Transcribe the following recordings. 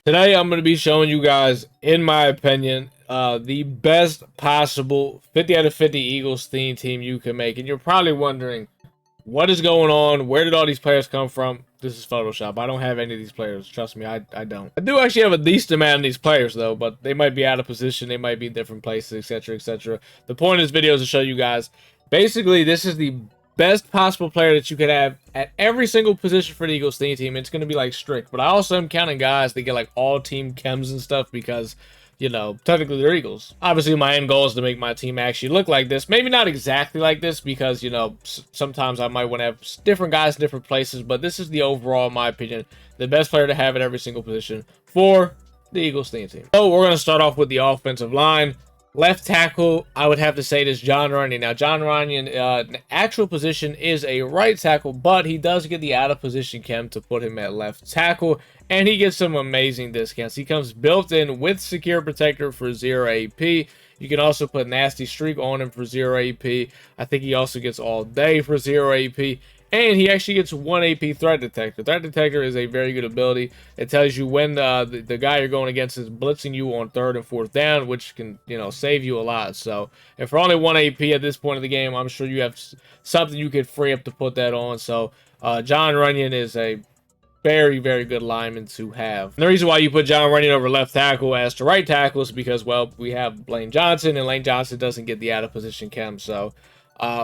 Today, I'm going to be showing you guys, in my opinion, the best possible 50 out of 50 Eagles theme team you can make. And you're probably wondering, what is going on? Where did all these players come from? This is Photoshop. I don't have any of these players. Trust me, I don't. I do actually have a decent amount of these players, though, but they might be out of position. They might be in different places, etc., etc. The point of this video is to show you guys, basically, this is the best possible player that you could have at every single position for the Eagles theme team. It's going to be like strict, but I also am counting guys that get like all team chems and stuff because, you know, technically they're Eagles. Obviously, my end goal is to make my team actually look like this. Maybe not exactly like this because, you know, sometimes I might want to have different guys in different places, but this is the overall, in my opinion, the best player to have at every single position for the Eagles theme team. So we're going to start off with the offensive line. Left tackle, I would have to say this John Runyon. Now, John Runyon, actual position is a right tackle, but he does get the out of position chem to put him at left tackle, and he gets some amazing discounts. He comes built in with secure protector for 0 AP. You can also put nasty streak on him for 0 AP. I think he also gets all day for 0 AP. And he actually gets 1 AP threat detector. Threat detector is a very good ability. It tells you when the guy you're going against is blitzing you on 3rd and 4th down, which can, you know, save you a lot. So, and for only 1 AP at this point of the game, I'm sure you have something you could free up to put that on. So, John Runyon is a very, very good lineman to have. And the reason why you put John Runyon over left tackle as to right tackle is because, well, we have Lane Johnson, and Lane Johnson doesn't get the out of position chem. So,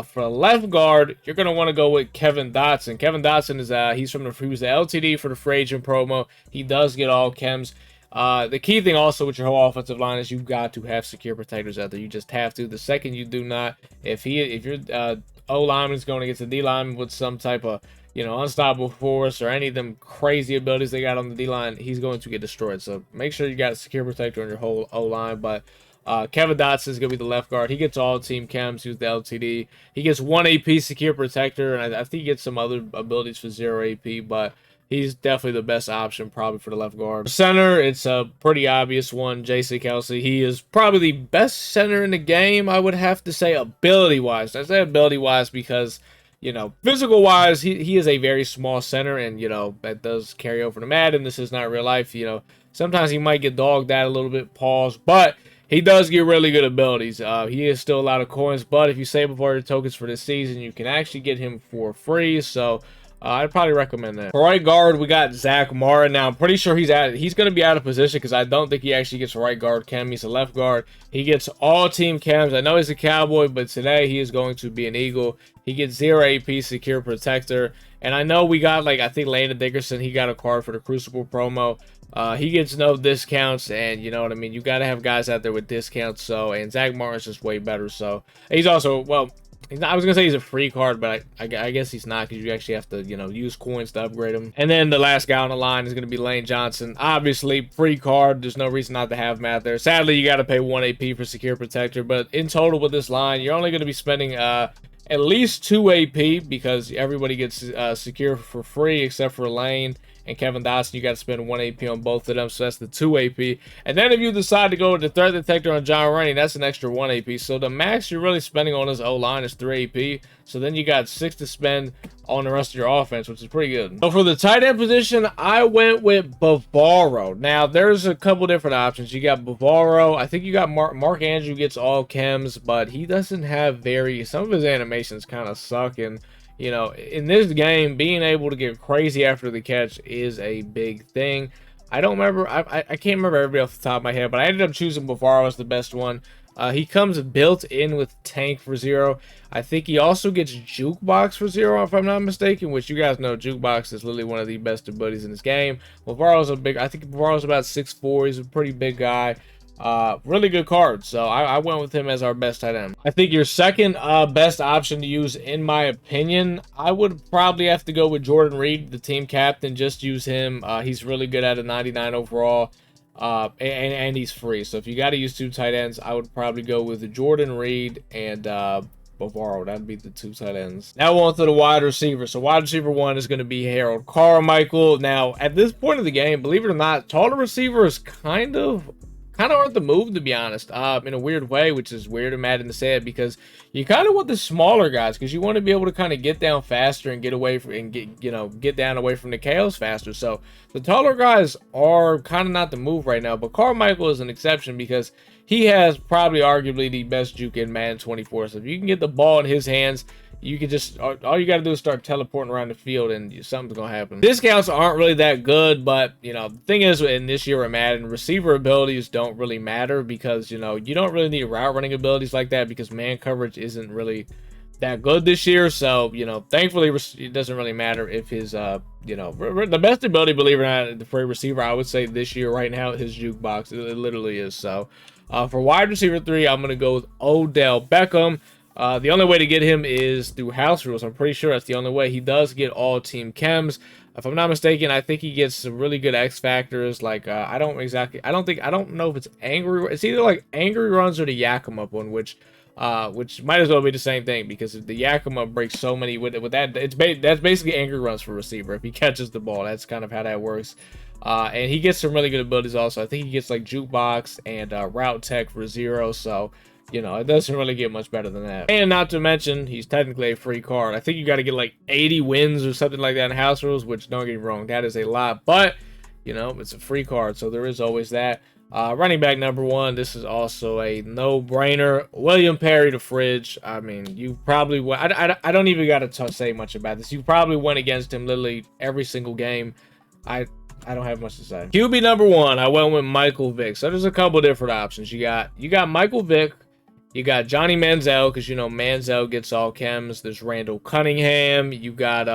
for left guard, you're going to want to go with Kevin Dotson. Kevin Dotson is he was the LTD for the free agent promo. He does get all chems. The key thing also with your whole offensive line is you've got to have secure protectors out there. You just have to. The second you do not, if your O lineman is going against a D lineman with some type of, you know, unstoppable force or any of them crazy abilities they got on the D line, he's going to get destroyed. So make sure you got a secure protector on your whole O line. But Kevin Dotson is going to be the left guard. He gets all team chems. He's the LTD. He gets 1 AP secure protector, and I think he gets some other abilities for 0 AP, but he's definitely the best option probably for the left guard. Center, it's a pretty obvious one. Jason Kelsey. He is probably the best center in the game, I would have to say, ability-wise. I say ability-wise because, you know, physical-wise, he is a very small center, and, you know, that does carry over to Madden. This is not real life, you know. Sometimes he might get dogged out a little bit, pause, but he does get really good abilities. He is still a lot of coins, but if you save up all your tokens for this season, you can actually get him for free. So I'd probably recommend that. For right guard, we got Zach Martin. Now, I'm pretty sure he's going to be out of position because I don't think he actually gets right guard chem. He's a left guard. He gets all team chems. I know he's a Cowboy, but today he is going to be an Eagle. He gets 0 AP secure protector. And I know we got, like, I think Landon Dickerson, he got a card for the Crucible promo. He gets no discounts, and you know what I mean. You got to have guys out there with discounts. So, and Zach Martin's just way better. So, he's also, well, he's not, I was gonna say he's a free card, but I guess he's not because you actually have to, you know, use coins to upgrade him. And then the last guy on the line is gonna be Lane Johnson. Obviously, free card. There's no reason not to have him out there. Sadly, you got to pay 1 AP for secure protector, but in total with this line, you're only gonna be spending at least 2 AP because everybody gets secure for free except for Lane and Kevin Dotson. You got to spend 1 AP on both of them, so that's the 2 AP. And then if you decide to go with the threat detector on John Runyon, that's an extra 1 AP. So the max you're really spending on his O-line is 3 AP. So then you got 6 to spend on the rest of your offense, which is pretty good. So for the tight end position, I went with Bavaro. Now, there's a couple different options. You got Bavaro. I think you got Mark Andrew gets all chems, but he doesn't have some of his animations kind of suck, and you know, in this game, being able to get crazy after the catch is a big thing. I don't remember, I can't remember everybody off the top of my head, but I ended up choosing Bavaro as the best one. He comes built in with Tank for 0. I think he also gets Jukebox for 0, if I'm not mistaken, which you guys know Jukebox is literally one of the best abilities in this game. Bavaro's I think Bavaro's about 6'4". He's a pretty big guy. Really good card, so I went with him as our best tight end. I think your second best option to use, in my opinion, I would probably have to go with Jordan Reed, the team captain. Just use him. He's really good at a 99 overall, and he's free. So if you got to use 2 tight ends, I would probably go with Jordan Reed and Bavaro. That'd be the 2 tight ends. Now on to the wide receiver. So wide receiver 1 is going to be Harold Carmichael. Now, at this point of the game, believe it or not, taller receiver is kind of kind of aren't the move, to be honest, in a weird way, which is weird in Madden to say it, because you kind of want the smaller guys, because you want to be able to kind of get down faster and get away from, and get down away from the KOs faster. So the taller guys are kind of not the move right now, but Carmichael is an exception because he has probably arguably the best juke in Madden 24. So if you can get the ball in his hands, you can just, all you got to do is start teleporting around the field and something's going to happen. Discounts aren't really that good, but, the thing is, in this year of Madden, receiver abilities don't really matter because, you don't really need route running abilities like that because man coverage isn't really that good this year. So, thankfully, it doesn't really matter if his, the best ability, believe it or not, for a receiver, I would say this year right now, his jukebox, it literally is. So, for wide receiver 3, I'm going to go with Odell Beckham. The only way to get him is through house rules. I'm pretty sure that's the only way. He does get all team chems. If I'm not mistaken, I think he gets some really good X factors. Like, I don't know if it's angry. It's either like angry runs or the Yakima one, which might as well be the same thing because the Yakima breaks so many with that. That's basically angry runs for receiver. If he catches the ball, that's kind of how that works. And he gets some really good abilities also. I think he gets like jukebox and route tech for 0. So, it doesn't really get much better than that. And not to mention, he's technically a free card. I think you got to get like 80 wins or something like that in house rules, which don't get me wrong, that is a lot. But, it's a free card, so there is always that. Running back number 1, this is also a no-brainer. William Perry, the fridge. I mean, you probably went, I don't even got to say much about this. You probably went against him literally every single game. I don't have much to say. QB number 1, I went with Michael Vick. So there's a couple different options. You got Michael Vick. You got Johnny Manziel, because, Manziel gets all chems. There's Randall Cunningham. You got,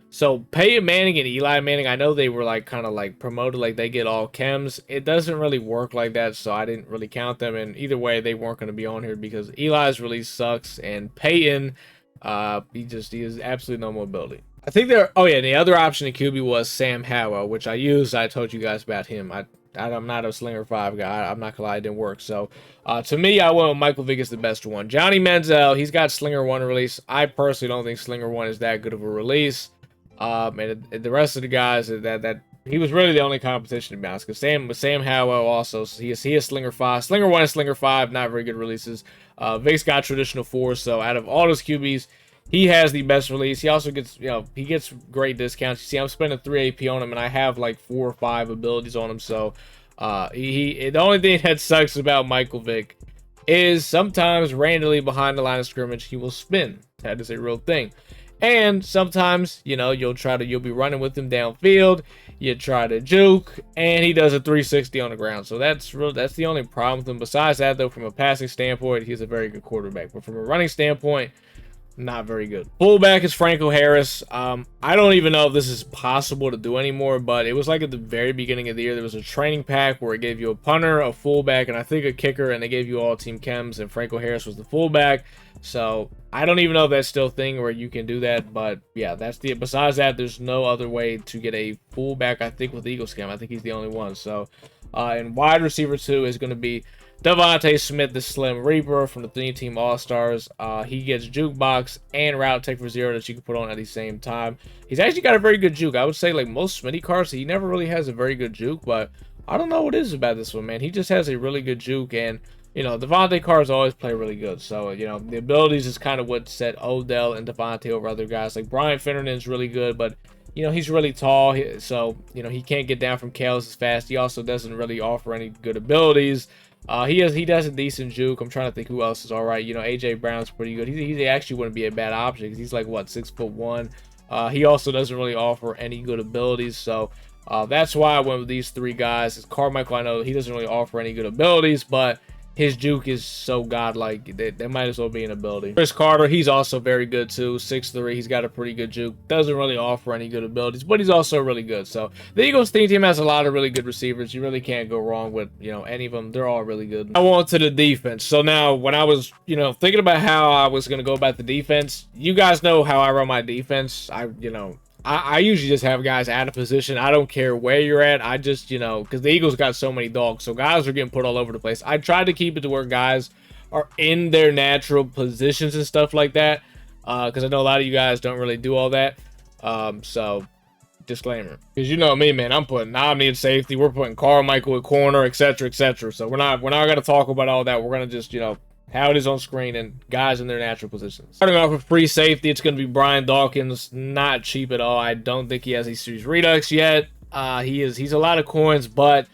so Peyton Manning and Eli Manning, I know they were, like, kind of, like, promoted, like, they get all chems. It doesn't really work like that, so I didn't really count them. And either way, they weren't going to be on here because Eli's release sucks. And Peyton, he has absolutely no mobility. I think the other option in QB was Sam Howell, which I used. I told you guys about him. I'm not a Slinger 5 guy. I'm not gonna lie, it didn't work. So, to me, I went with Michael Vick as the best one. Johnny Manziel, he's got Slinger 1 release. I personally don't think Slinger 1 is that good of a release. And the rest of the guys, that he was really the only competition, to be honest. Because Sam Howell also, he is Slinger 5. Slinger 1 and Slinger 5, not very good releases. Vick's got traditional 4, so out of all those QBs, he has the best release. He also gets, he gets great discounts. You see, I'm spending 3 AP on him, and I have like 4 or 5 abilities on him. So, the only thing that sucks about Michael Vick is sometimes randomly behind the line of scrimmage, he will spin. That is a real thing. And sometimes, you'll be running with him downfield. You try to juke, and he does a 360 on the ground. So that's the only problem with him. Besides that, though, from a passing standpoint, he's a very good quarterback. But from a running standpoint, not very good. Fullback is Franco Harris. I don't even know if this is possible to do anymore, but it was like at the very beginning of the year, there was a training pack where it gave you a punter, a fullback, and I think a kicker, and they gave you all team chems, and Franco Harris was the fullback. So I don't even know if that's still a thing where you can do that, but yeah, besides that, there's no other way to get a fullback, I think, with Eagles chem. I think he's the only one. So, and wide receiver 2 is going to be Devontae Smith, the Slim Reaper from the 3-team All-Stars. He gets jukebox and route tech for 0 that you can put on at the same time. He's actually got a very good juke. I would say, like most Smitty cards, he never really has a very good juke, but I don't know what it is about this one, man. He just has a really good juke, and Devontae cards always play really good. So, the abilities is kind of what set Odell and Devontae over other guys. Like Brian Finneran's really good, but he's really tall, so he can't get down from KOs as fast. He also doesn't really offer any good abilities. He does a decent juke. I'm trying to think who else is all right. AJ Brown's pretty good. He actually wouldn't be a bad option because he's like, what, 6'1". He also doesn't really offer any good abilities. So that's why I went with these 3 guys. Carmichael, I know he doesn't really offer any good abilities, but his juke is so godlike that might as well be an ability. Chris Carter, he's also very good too. 6'3", he's got a pretty good juke. Doesn't really offer any good abilities, but he's also really good. So the Eagles team has a lot of really good receivers. You really can't go wrong with any of them. They're all really good. I went to the defense. So now when I was thinking about how I was gonna go about the defense, you guys know how I run my defense. I usually just have guys out of position. I don't care where you're at. I just, because the Eagles got so many dogs, so guys are getting put all over the place. I tried to keep it to where guys are in their natural positions and stuff like that, because I know a lot of you guys don't really do all that. So disclaimer. Because you know me, man. I'm putting Omni at safety. We're putting Carmichael at corner, etc., etc. So we're not going to talk about all that. We're going to just, you know, how it is on screen and guys in their natural positions. Starting off with free safety, it's going to be Brian Dawkins. Not cheap at all. I don't think he has a series redux yet. He's a lot of coins, but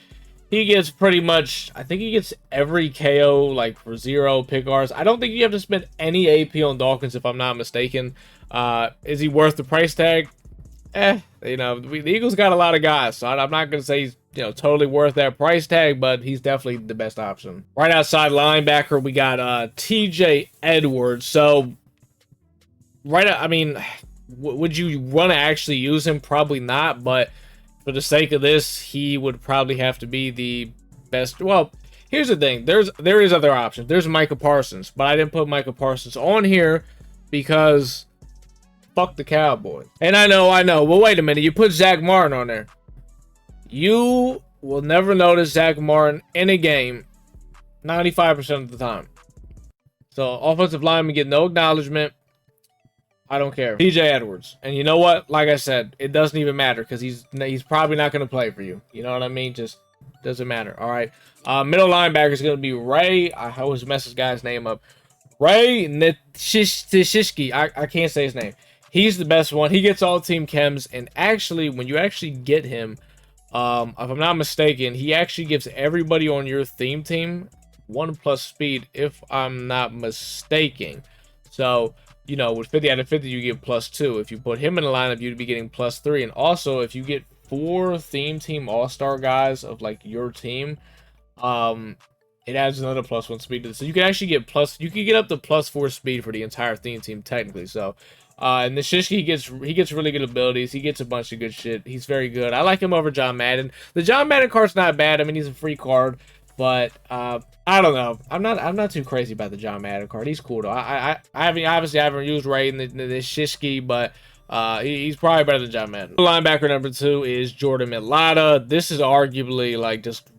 he gets pretty much, I think he gets every KO like for 0 pick Rs. I don't think you have to spend any AP on Dawkins if I'm not mistaken. Is he worth the price tag? You know, the Eagles got a lot of guys, so I'm not going to say he's, you know, totally worth that price tag, but he's definitely the best option. Right outside linebacker, we got TJ Edwards. So, I mean, would you want to actually use him? Probably not, but for the sake of this, he would probably have to be the best. Well, here's the thing. There is other options. There's Micah Parsons, but I didn't put Micah Parsons on here because fuck the Cowboys. And I know. Well, wait a minute. You put Zach Martin on there. You will never notice Zach Martin in a game 95% of the time. So, offensive linemen get no acknowledgement. I don't care. TJ Edwards. And you know what? Like I said, it doesn't even matter because he's probably not going to play for you. You know what I mean? Just doesn't matter. All right. Middle linebacker is going to be Ray. I always mess this guy's name up. Ray Nitishishki. I can't say his name. He's the best one. He gets all team chems. And actually, when you actually get him, if I'm not mistaken, he actually gives everybody on your theme team 1+ speed, if I'm not mistaken. So, you know, with 50 out of 50, you get +2. If you put him in the lineup, you'd be getting +3. And also, if you get 4 theme team all-star guys of like your team, it adds another +1 speed to this. So you can actually get you can get up to +4 speed for the entire theme team technically. So, and the Shishki he gets really good abilities. He gets a bunch of good shit. He's very good. I like him over John Madden. The John Madden card's not bad. I mean, he's a free card, but I don't know. I'm not too crazy about the John Madden card. He's cool though. I haven't used Ray in the Shishki, but he's probably better than John Madden. Linebacker number 2 is Jordan Mailata. This is arguably like just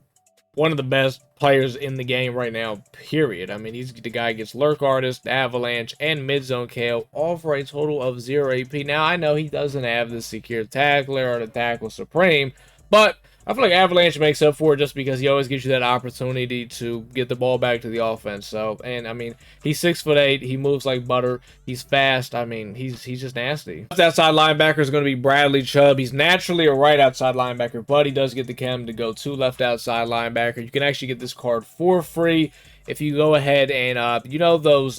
one of the best players in the game right now, period. I mean, he's the guy who gets Lurk Artist, Avalanche, and Mid-Zone KO, all for a total of 0 AP. Now, I know he doesn't have the Secure Tackler or the Tackle Supreme, but I feel like Avalanche makes up for it just because he always gives you that opportunity to get the ball back to the offense. So, and I mean, he's 6'8", he moves like butter, he's fast. I mean, he's just nasty. Left outside linebacker is going to be Bradley Chubb. He's naturally a right outside linebacker, but he does get the chem to go to left outside linebacker. You can actually get this card for free if you go ahead and you know those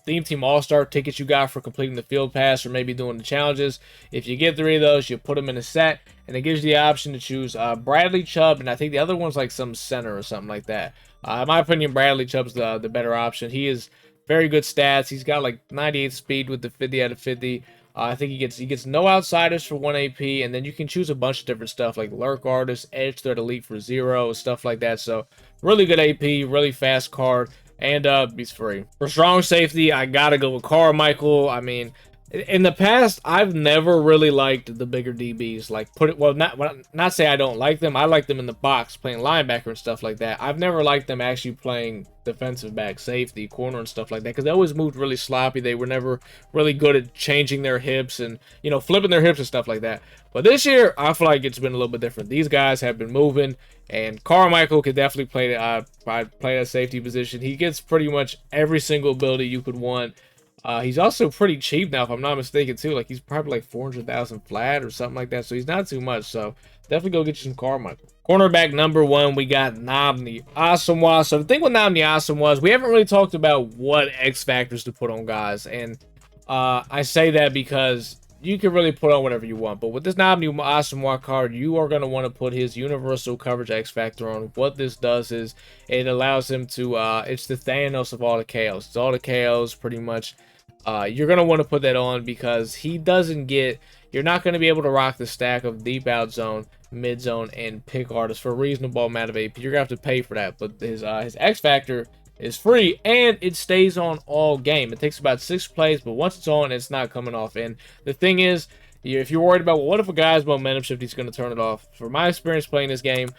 Theme Team All-Star tickets you got for completing the field pass or maybe doing the challenges. If you get 3 of those, you put them in a set, and it gives you the option to choose Bradley Chubb, and I think the other one's like some center or something like that. In my opinion, Bradley Chubb's the better option. He is very good stats. He's got like 98 speed with the 50 out of 50. I think he gets no outsiders for 1 AP, and then you can choose a bunch of different stuff like Lurk Artist, Edge Threat Elite for 0, stuff like that. So really good AP, really fast card. And he's free. For strong safety, I gotta go with Carmichael. I mean, in the past, I've never really liked the bigger DBs. Like, not say I don't like them. I like them in the box, playing linebacker and stuff like that. I've never liked them actually playing defensive back, safety, corner, and stuff like that, because they always moved really sloppy. They were never really good at changing their hips and, you know, flipping their hips and stuff like that. But this year, I feel like it's been a little bit different. These guys have been moving, and Carmichael could definitely play that safety position. He gets pretty much every single ability you could want. He's also pretty cheap now, if I'm not mistaken, too. Like, he's probably like 400,000 flat or something like that, so he's not too much. So definitely go get you some Carmichael. Cornerback number 1, we got Nnamdi Asomugha. So the thing with Nnamdi Asomugha is we haven't really talked about what X factors to put on guys, and I say that because you can really put on whatever you want. But with this Nnamdi Asomugha card, you are going to want to put his universal coverage X factor on. What this does is it allows him to, it's the Thanos of all the KOs. It's all the KOs pretty much. You're going to want to put that on because he doesn't get, you're not going to be able to rock the stack of deep out zone, mid zone, and pick artists for a reasonable amount of AP. You're going to have to pay for that. But his X factor is free, and it stays on all game. It takes about 6 plays, but once it's on, it's not coming off. And the thing is, if you're worried about, well, what if a guy's momentum shift, he's going to turn it off? For my experience playing this game,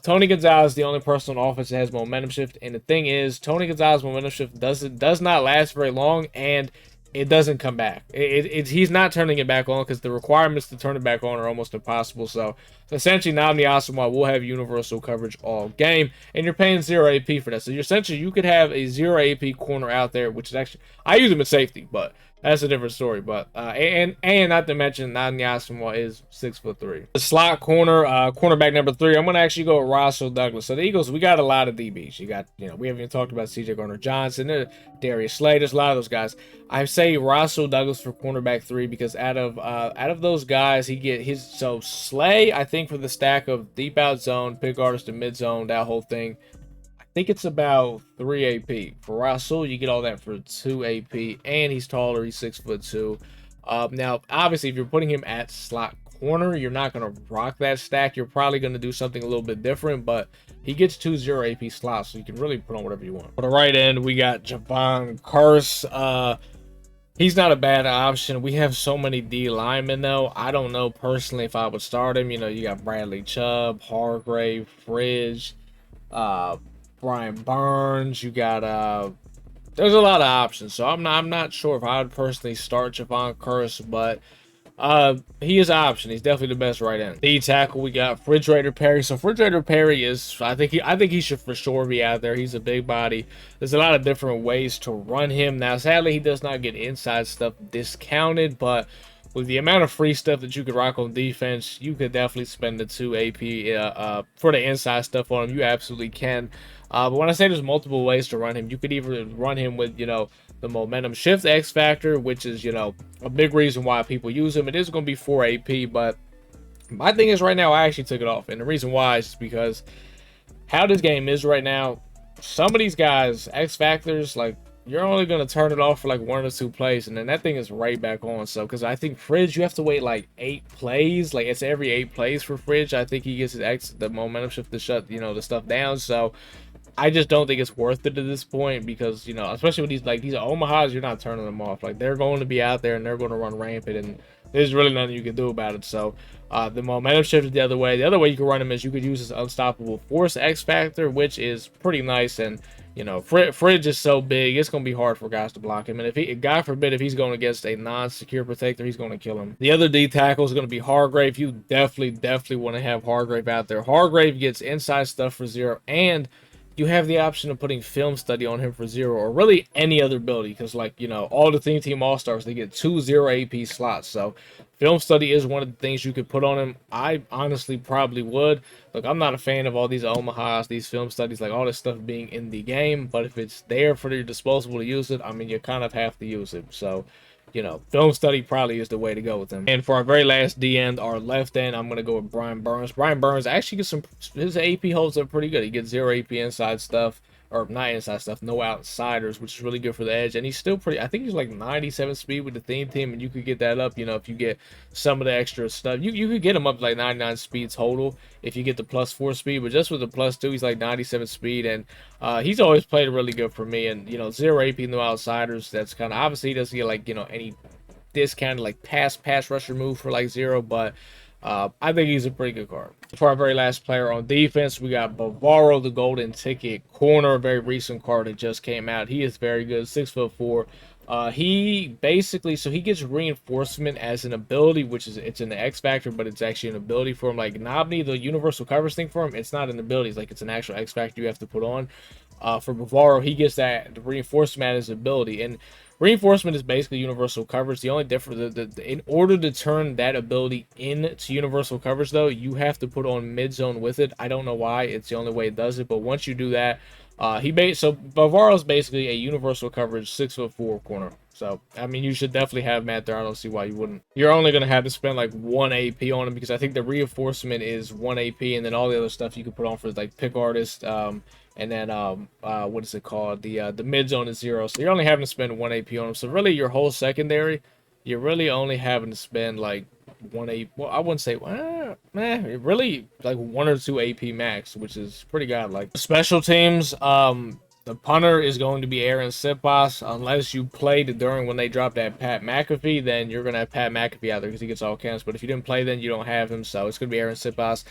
Tony Gonzalez is the only person on offense that has momentum shift. And the thing is, Tony Gonzalez's momentum shift does not last very long, and it doesn't come back. He's not turning it back on because the requirements to turn it back on are almost impossible. So essentially, Namdi Asamoah will have universal coverage all game, and you're paying 0 AP for that. So you're essentially, you could have a 0 AP corner out there, which is actually, I use him at safety, but that's a different story. But and not to mention, Namdi Asamoah is 6'3". The slot corner, cornerback number 3, I'm gonna actually go with Russell Douglas. So the Eagles, we got a lot of DBs. You got, we haven't even talked about CJ Gardner-Johnson, Darius Slay. There's a lot of those guys. I say Russell Douglas for cornerback 3 because out of those guys, he get his, so Slay, I think, for the stack of deep out zone, pick artist to mid zone, that whole thing, I think it's about 3 AP. For Russell, you get all that for 2 AP, and he's taller. He's 6'2". Now, obviously, if you're putting him at slot corner, you're not going to rock that stack. You're probably going to do something a little bit different, but he gets 2 0 AP slots, so you can really put on whatever you want. For the right end, we got Javon Curse. He's not a bad option. We have so many D linemen, though. I don't know personally if I would start him. You got Bradley Chubb, Hargrave, Fridge, Brian Burns. You got there's a lot of options, so I'm not sure if I would personally start Javon Curse, but he is an option. He's definitely the best right end. D tackle, we got Refrigerator Perry. So Refrigerator Perry is, I think he should for sure be out there. He's a big body. There's a lot of different ways to run him. Now, sadly, he does not get inside stuff discounted, but with the amount of free stuff that you could rock on defense, you could definitely spend the 2 AP for the inside stuff on him. You absolutely can. But when I say there's multiple ways to run him, you could either run him with, the momentum shift X factor, which is, a big reason why people use him. It is going to be 4 AP, but my thing is right now, I actually took it off. And the reason why is because how this game is right now, some of these guys, X factors, like, you're only going to turn it off for like 1 or 2 plays, and then that thing is right back on. So, because I think Fridge, you have to wait like 8 plays. Like, it's every 8 plays for Fridge. I think he gets the momentum shift to shut, the stuff down. So, I just don't think it's worth it at this point because, especially with these Omahas, you're not turning them off. Like, they're going to be out there and they're going to run rampant, and there's really nothing you can do about it. So, the momentum shift is the other way. The other way you can run him is you could use his Unstoppable Force X Factor, which is pretty nice. And, Fridge is so big, it's going to be hard for guys to block him. And if God forbid, if he's going against a non-secure protector, he's going to kill him. The other D tackle is going to be Hargrave. You definitely want to have Hargrave out there. Hargrave gets inside stuff for 0, and you have the option of putting film study on him for 0, or really any other ability, because all the team all-stars, they get 2 0 AP slots. So film study is one of the things you could put on him. I honestly probably would. Look, I'm not a fan of all these Omahas, these film studies, like all this stuff being in the game, but if it's there for your disposable to use it, I mean, you kind of have to use it. So film study probably is the way to go with him. And for our very last D end, our left end, I'm going to go with Brian Burns. Brian Burns actually gets his AP holds up pretty good. He gets 0 AP inside stuff, or not inside stuff, no outsiders, which is really good for the edge. And he's still pretty, I think he's like 97 speed with the theme team, and you could get that up, if you get some of the extra stuff. You could get him up to like 99 speed total if you get the +4 speed, but just with the +2, he's like 97 speed, and he's always played really good for me. And, 0 AP, no outsiders, that's kind of, obviously he doesn't get like, any discounted like pass rusher move for like 0, but I think he's a pretty good card. For our very last player on defense, we got Bavaro, the golden ticket corner, a very recent card that just came out. He is very good, 6'4". He basically, so he gets reinforcement as an ability, which is, it's in the X factor, but it's actually an ability for him. Like Nobney, the universal coverage thing for him, it's not an ability. It's like, it's an actual X factor you have to put on. For Bavaro, he gets that reinforcement as ability, and reinforcement is basically universal coverage. The only difference, in order to turn that ability into universal coverage, though, you have to put on mid zone with it. I don't know why. It's the only way it does it. But once you do that, so Bavaro's basically a universal coverage 6'4" corner. So I mean, you should definitely have him out there. I don't see why you wouldn't. You're only gonna have to spend like 1 AP on him, because I think the reinforcement is 1 AP, and then all the other stuff you can put on for like pick artist. And then what is it called? The mid zone is 0, so you're only having to spend 1 AP on them. So really, your whole secondary, you're really only having to spend like 1 AP. Well, I wouldn't say really like 1 or 2 AP max, which is pretty godlike. Special teams, the punter is going to be Aaron Sipas. Unless you played during when they dropped that Pat McAfee, then you're going to have Pat McAfee out there because he gets all counts. But if you didn't play, then you don't have him. So it's going to be Aaron Sipas.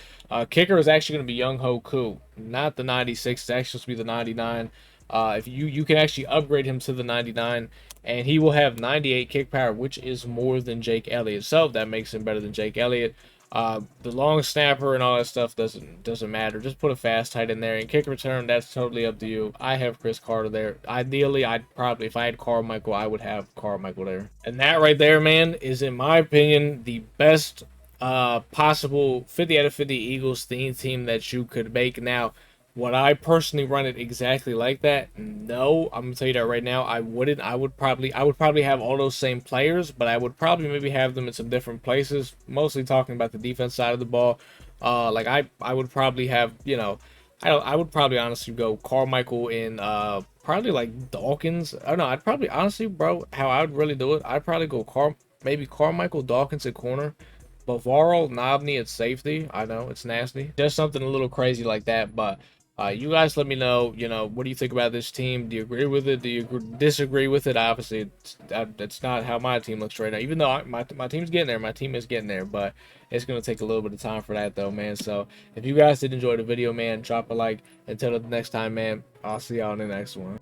Kicker is actually going to be Young Ho Koo. Not the 96. It's actually supposed to be the 99. If you can actually upgrade him to the 99, and he will have 98 kick power, which is more than Jake Elliott. So that makes him better than Jake Elliott. The long snapper and all that stuff doesn't matter. Just put a fast tight in there, and kick return, that's totally up to you. I have Chris Carter there. Ideally, I'd probably, if I had Carmichael, I would have Carmichael there. And that right there, man, is in my opinion the best possible 50 out of 50 Eagles theme team that you could make. Now, would I personally run it exactly like that? No, I'm gonna tell you that right now. I wouldn't. I would probably have all those same players, but I would probably maybe have them in some different places. Mostly talking about the defense side of the ball. Like I would probably have, you know, I would probably honestly go Carmichael in probably like Dawkins. I don't know. I'd probably honestly, bro, how I would really do it. I'd probably go maybe Carmichael Dawkins at corner. Bavaro, Nobney at safety. I know it's nasty. Just something a little crazy like that, but you guys let me know, you know, what do you think about this team? Do you agree with it? Do you disagree with it? Obviously, that's not how my team looks right now. Even though my team's getting there, my team is getting there, but it's going to take a little bit of time for that, though, man. So if you guys did enjoy the video, man, drop a like. Until the next time, man, I'll see y'all in the next one.